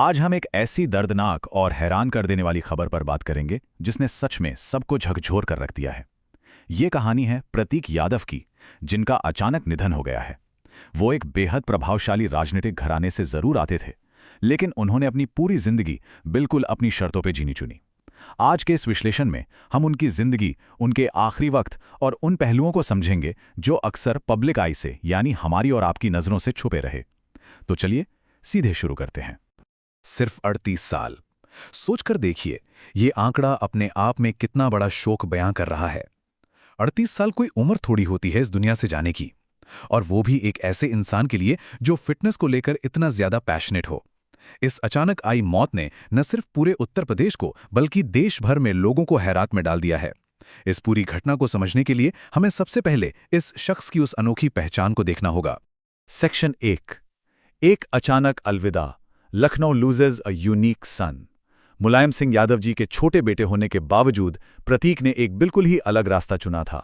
आज हम एक ऐसी दर्दनाक और हैरान कर देने वाली खबर पर बात करेंगे जिसने सच में सबको झकझोर कर रख दिया है। ये कहानी है प्रतीक यादव की, जिनका अचानक निधन हो गया है। वो एक बेहद प्रभावशाली राजनीतिक घराने से जरूर आते थे, लेकिन उन्होंने अपनी पूरी जिंदगी बिल्कुल अपनी शर्तों पे जीनी चुनी। आज के इस विश्लेषण में हम उनकी जिंदगी, उनके आखिरी वक्त और उन पहलुओं को समझेंगे जो अक्सर पब्लिक आई से, यानी हमारी और आपकी नजरों से छुपे रहे। तो चलिए सीधे शुरू करते हैं। सिर्फ 38 साल। सोचकर देखिए, ये आंकड़ा अपने आप में कितना बड़ा शोक बयां कर रहा है। 38 साल कोई उम्र थोड़ी होती है इस दुनिया से जाने की, और वो भी एक ऐसे इंसान के लिए जो फिटनेस को लेकर इतना ज्यादा पैशनेट हो। इस अचानक आई मौत ने न सिर्फ पूरे उत्तर प्रदेश को बल्कि देश भर में लोगों को हैरात में डाल दिया है। इस पूरी घटना को समझने के लिए हमें सबसे पहले इस शख्स की उस अनोखी पहचान को देखना होगा। सेक्शन 1। एक अचानक अलविदा। लखनऊ लूजेज अ यूनिक सन। मुलायम सिंह यादव जी के छोटे बेटे होने के बावजूद प्रतीक ने एक बिल्कुल ही अलग रास्ता चुना था।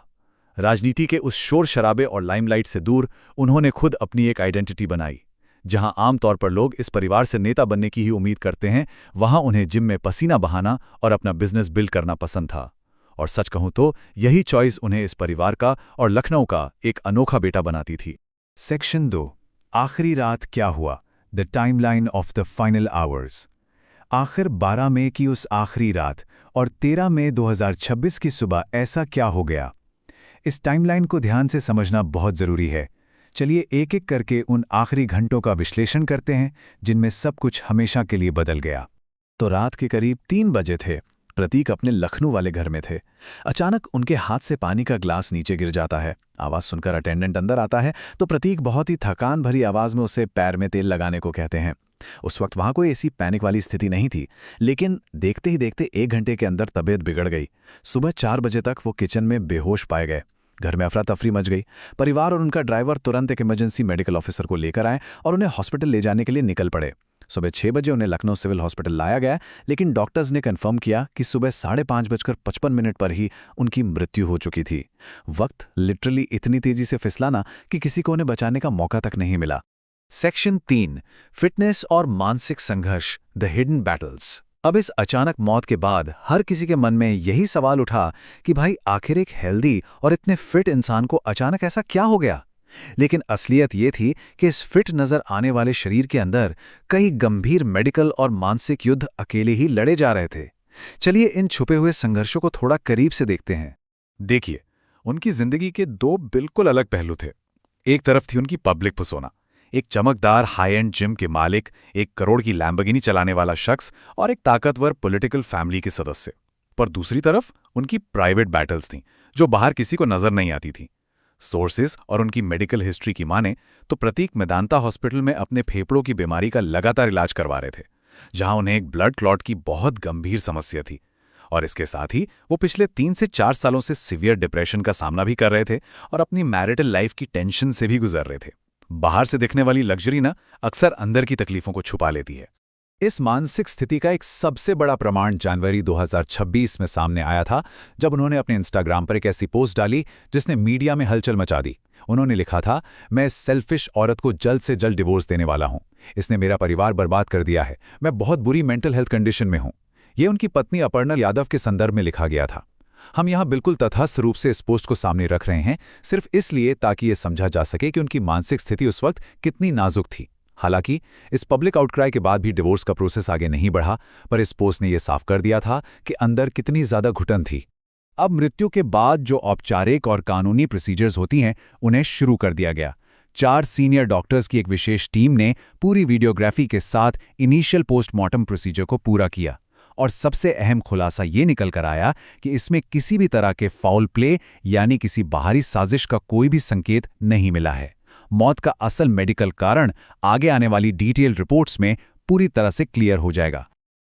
राजनीति के उस शोर शराबे और लाइमलाइट से दूर उन्होंने खुद अपनी एक आइडेंटिटी बनाई। जहां आमतौर पर लोग इस परिवार से नेता बनने की ही उम्मीद करते हैं, वहां उन्हें जिम में पसीना बहाना और अपना बिजनेस बिल्ड करना पसंद था। और सच कहूं तो यही चॉइस उन्हें इस परिवार का और लखनऊ का एक अनोखा बेटा बनाती थी। सेक्शन 2। आखिरी रात क्या हुआ, the timeline of the final hours. आखिर 12 मई की उस आखिरी रात और 13 मई 2026 की सुबह ऐसा क्या हो गया? इस टाइमलाइन को ध्यान से समझना बहुत जरूरी है। चलिए एक एक करके उन आखिरी घंटों का विश्लेषण करते हैं जिनमें सब कुछ हमेशा के लिए बदल गया। तो रात के करीब 3 बजे थे। प्रतीक अपने लखनऊ वाले घर में थे। अचानक उनके हाथ से पानी का ग्लास नीचे गिर जाता है। आवाज सुनकर अटेंडेंट अंदर आता है तो प्रतीक बहुत ही थकान भरी आवाज में उसे पैर में तेल लगाने को कहते हैं। उस वक्त वहां कोई ऐसी पैनिक वाली स्थिति नहीं थी, लेकिन देखते ही देखते 1 घंटे के अंदर तबीयत बिगड़ गई। सुबह 4 बजे तक वो किचन में बेहोश पाए गए। घर में अफरा तफरी मच गई। परिवार और उनका ड्राइवर तुरंत एक इमरजेंसी मेडिकल ऑफिसर को लेकर आए और उन्हें हॉस्पिटल ले जाने के लिए निकल पड़े। सुबह 6 बजे उन्हें लखनऊ सिविल हॉस्पिटल लाया गया, लेकिन डॉक्टर्स ने कंफर्म किया कि सुबह 5:55 पर ही उनकी मृत्यु हो चुकी थी। वक्त लिटरली इतनी तेजी से फिसलाना कि किसी को उन्हें बचाने का मौका तक नहीं मिला। सेक्शन 3। फिटनेस और मानसिक संघर्ष, द हिडन बैटल्स। अब इस अचानक मौत के बाद हर किसी के मन में यही सवाल उठा कि भाई आखिर एक हेल्दी और इतने फिट इंसान को अचानक ऐसा क्या हो गया? लेकिन असलियत ये थी कि इस फिट नजर आने वाले शरीर के अंदर कई गंभीर मेडिकल और मानसिक युद्ध अकेले ही लड़े जा रहे थे। चलिए इन छुपे हुए संघर्षों को थोड़ा करीब से देखते हैं। देखिए, उनकी जिंदगी के 2 बिल्कुल अलग पहलू थे। एक तरफ थी उनकी पब्लिक पर्सोना, एक चमकदार हाई एंड जिम के मालिक, 1 करोड़ की लैम्बोर्गिनी चलाने वाला शख्स और एक ताकतवर पॉलिटिकल फैमिली के सदस्य। पर दूसरी तरफ उनकी प्राइवेट बैटल्स थीं, जो बाहर किसी को नजर नहीं आती थीं। सोर्सेस और उनकी मेडिकल हिस्ट्री की माने तो प्रतीक मेदांता हॉस्पिटल में अपने फेफड़ों की बीमारी का लगातार इलाज करवा रहे थे, जहां उन्हें एक ब्लड क्लॉट की बहुत गंभीर समस्या थी। और इसके साथ ही वो पिछले 3 से 4 सालों से सीवियर डिप्रेशन का सामना भी कर रहे थे और अपनी मैरिटल लाइफ की टेंशन से भी गुजर रहे थे। बाहर से दिखने वाली लग्जरी ना अक्सर अंदर की तकलीफों को छुपा लेती है। इस मानसिक स्थिति का एक सबसे बड़ा प्रमाण जनवरी 2026 में सामने आया था, जब उन्होंने अपने इंस्टाग्राम पर एक ऐसी पोस्ट डाली जिसने मीडिया में हलचल मचा दी। उन्होंने लिखा था, मैं इस सेल्फिश औरत को जल्द से जल्द डिवोर्स देने वाला हूं। इसने मेरा परिवार बर्बाद कर दिया है। मैं बहुत बुरी मेंटल हेल्थ कंडीशन में हूं। यह उनकी पत्नी अपर्णा यादव के संदर्भ में लिखा गया था। हम यहां बिल्कुल तटस्थ रूप से इस पोस्ट को सामने रख रहे हैं, सिर्फ इसलिए ताकि यह समझा जा सके कि उनकी मानसिक स्थिति उस वक्त कितनी नाजुक थी। हालांकि इस पब्लिक आउटक्राई के बाद भी डिवोर्स का प्रोसेस आगे नहीं बढ़ा, पर इस पोस्ट ने यह साफ कर दिया था कि अंदर कितनी ज्यादा घुटन थी। अब मृत्यु के बाद जो औपचारिक और कानूनी प्रोसीजर्स होती हैं, उन्हें शुरू कर दिया गया। 4 सीनियर डॉक्टर्स की एक विशेष टीम ने पूरी वीडियोग्राफी के साथ इनिशियल पोस्टमार्टम प्रोसीजर को पूरा किया। और सबसे अहम खुलासा ये निकल कर आया कि इसमें किसी भी तरह के फाउल प्ले यानी किसी बाहरी साजिश का कोई भी संकेत नहीं मिला है। मौत का असल मेडिकल कारण आगे आने वाली डिटेल रिपोर्ट्स में पूरी तरह से क्लियर हो जाएगा।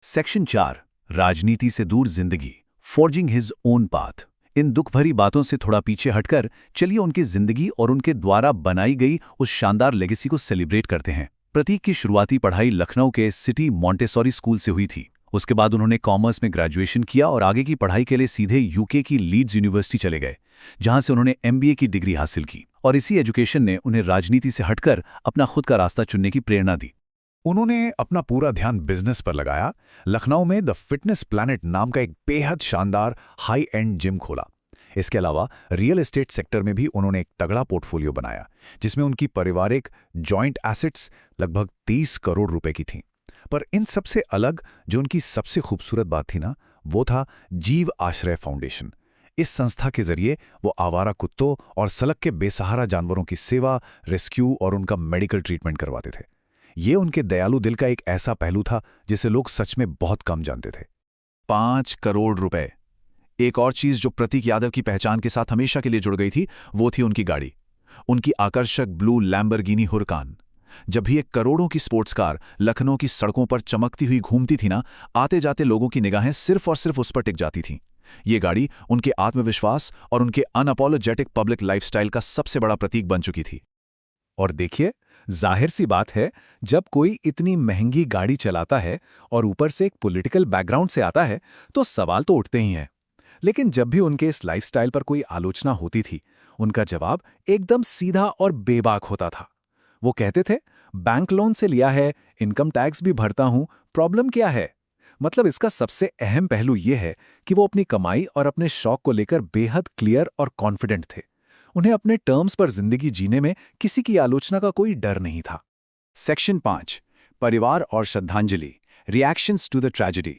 सेक्शन 4। राजनीति से दूर जिंदगी, फॉर्जिंग हिज ओन पाथ। इन दुख भरी बातों से थोड़ा पीछे हटकर चलिए उनकी जिंदगी और उनके द्वारा बनाई गई उस शानदार लेगेसी को सेलिब्रेट करते हैं। प्रतीक की शुरुआती पढ़ाई लखनऊ के सिटी मॉन्टेसोरी स्कूल से हुई थी। उसके बाद उन्होंने कॉमर्स में ग्रेजुएशन किया और आगे की पढ़ाई के लिए सीधे यूके की लीड्स यूनिवर्सिटी चले गए, जहां से उन्होंने एमबीए की डिग्री हासिल की। और इसी एजुकेशन ने उन्हें राजनीति से हटकर अपना खुद का रास्ता चुनने की प्रेरणा दी। उन्होंने अपना पूरा ध्यान बिजनेस पर लगाया। लखनऊ में द फिटनेस प्लैनेट नाम का एक बेहद शानदार हाई एंड जिम खोला। इसके अलावा रियल एस्टेट सेक्टर में भी उन्होंने एक तगड़ा पोर्टफोलियो बनाया, जिसमें उनकी पारिवारिक जॉइंट एसेट्स लगभग 30 करोड़ रुपए की थीं। पर इन सबसे अलग जो उनकी सबसे खूबसूरत बात थी ना, वो था जीव आश्रय फाउंडेशन। इस संस्था के जरिए वो आवारा कुत्तों और सड़क के बेसहारा जानवरों की सेवा, रेस्क्यू और उनका मेडिकल ट्रीटमेंट करवाते थे। ये उनके दयालु दिल का एक ऐसा पहलू था जिसे लोग सच में बहुत कम जानते थे। 5 करोड़ रुपए। एक और चीज जो प्रतीक यादव की पहचान के साथ हमेशा के लिए जुड़ गई थी, वो थी उनकी गाड़ी, उनकी आकर्षक ब्लू लैम्बोर्गिनी हुरकान। जब भी एक करोड़ों की स्पोर्ट्स कार लखनऊ की सड़कों पर चमकती हुई घूमती थी ना, आते जाते लोगों की निगाहें सिर्फ और सिर्फ उस पर टिक जाती थीं। ये गाड़ी उनके आत्मविश्वास और उनके अनअपोलोजेटिक पब्लिक लाइफस्टाइल का सबसे बड़ा प्रतीक बन चुकी थी। और देखिए, जाहिर सी बात है, जब कोई इतनी महंगी गाड़ी चलाता है और ऊपर से एक पॉलिटिकल बैकग्राउंड से आता है, तो सवाल तो उठते ही हैं। लेकिन जब भी उनके इस लाइफस्टाइल पर कोई आलोचना होती थी, उनका जवाब एकदम सीधा और बेबाक होता था। वो कहते थे, बैंक लोन से लिया है, इनकम टैक्स भी भरता हूं, प्रॉब्लम क्या है? मतलब इसका सबसे अहम पहलू यह है कि वो अपनी कमाई और अपने शौक को लेकर बेहद क्लियर और कॉन्फिडेंट थे। उन्हें अपने टर्म्स पर जिंदगी जीने में किसी की आलोचना का कोई डर नहीं था। सेक्शन 5, परिवार और श्रद्धांजलि, रिएक्शंस टू द ट्रेजेडी।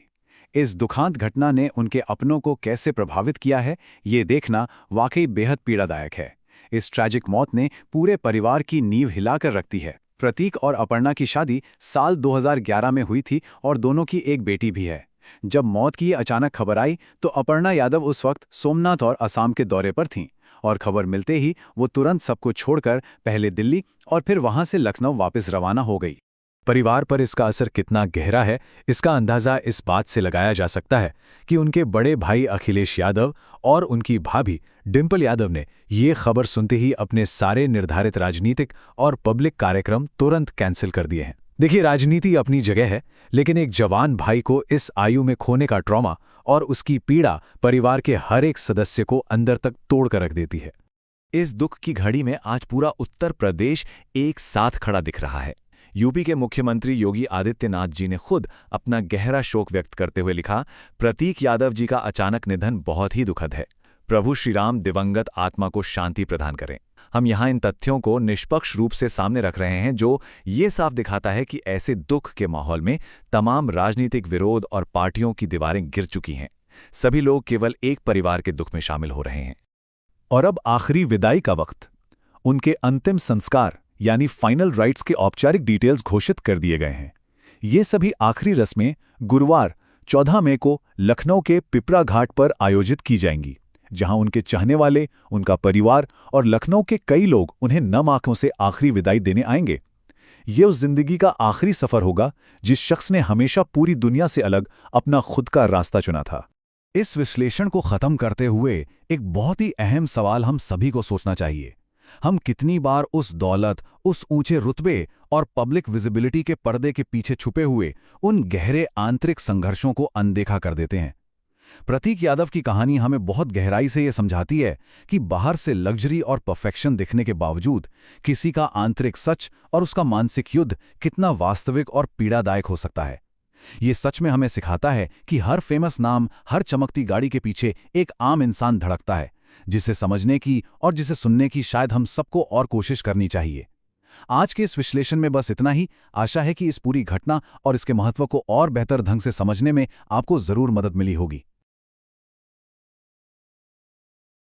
इस दुखांत घटना ने उनके अपनों को कैसे प्रभावित किया है, ये देखना वाकई बेहद पीड़ादायक है। इस ट्रैजिक मौत ने पूरे परिवार की नींव हिलाकर रख दी है। प्रतीक और अपर्णा की शादी साल 2011 में हुई थी और दोनों की एक बेटी भी है। जब मौत की अचानक खबर आई तो अपर्णा यादव उस वक्त सोमनाथ और असम के दौरे पर थीं, और खबर मिलते ही वो तुरंत सबको छोड़कर पहले दिल्ली और फिर वहां से लखनऊ वापस रवाना हो गई। परिवार पर इसका असर कितना गहरा है, इसका अंदाजा इस बात से लगाया जा सकता है कि उनके बड़े भाई अखिलेश यादव और उनकी भाभी डिंपल यादव ने ये खबर सुनते ही अपने सारे निर्धारित राजनीतिक और पब्लिक कार्यक्रम तुरंत कैंसिल कर दिए हैं। देखिए, राजनीति अपनी जगह है, लेकिन एक जवान भाई को इस आयु में खोने का ट्रॉमा और उसकी पीड़ा परिवार के हर एक सदस्य को अंदर तक तोड़ कर रख देती है। इस दुख की घड़ी में आज पूरा उत्तर प्रदेश एक साथ खड़ा दिख रहा है। यूपी के मुख्यमंत्री योगी आदित्यनाथ जी ने खुद अपना गहरा शोक व्यक्त करते हुए लिखा, प्रतीक यादव जी का अचानक निधन बहुत ही दुखद है। प्रभु श्री राम दिवंगत आत्मा को शांति प्रदान करें। हम यहाँ इन तथ्यों को निष्पक्ष रूप से सामने रख रहे हैं, जो ये साफ दिखाता है कि ऐसे दुख के माहौल में तमाम राजनीतिक विरोध और पार्टियों की दीवारें गिर चुकी हैं। सभी लोग केवल एक परिवार के दुख में शामिल हो रहे हैं। और अब आखिरी विदाई का वक्त। उनके अंतिम संस्कार यानी फाइनल राइट्स के औपचारिक डिटेल्स घोषित कर दिए गए हैं। ये सभी आखिरी रस्में गुरुवार 14 मई को लखनऊ के पिपरा घाट पर आयोजित की जाएंगी, जहां उनके चाहने वाले, उनका परिवार और लखनऊ के कई लोग उन्हें नम आंखों से आखिरी विदाई देने आएंगे। ये उस जिंदगी का आखिरी सफर होगा जिस शख्स ने हमेशा पूरी दुनिया से अलग अपना खुद का रास्ता चुना था। इस विश्लेषण को खत्म करते हुए एक बहुत ही अहम सवाल हम सभी को सोचना चाहिए। हम कितनी बार उस दौलत, उस ऊंचे रुतबे और पब्लिक विजिबिलिटी के पर्दे के पीछे छुपे हुए उन गहरे आंतरिक संघर्षों को अनदेखा कर देते हैं। प्रतीक यादव की कहानी हमें बहुत गहराई से ये समझाती है कि बाहर से लग्जरी और परफेक्शन दिखने के बावजूद किसी का आंतरिक सच और उसका मानसिक युद्ध कितना वास्तविक और पीड़ादायक हो सकता है। ये सच में हमें सिखाता है कि हर फेमस नाम, हर चमकती गाड़ी के पीछे एक आम इंसान धड़कता है, जिसे समझने की और जिसे सुनने की शायद हम सबको और कोशिश करनी चाहिए। आज के इस विश्लेषण में बस इतना ही। आशा है कि इस पूरी घटना और इसके महत्व को और बेहतर ढंग से समझने में आपको जरूर मदद मिली होगी।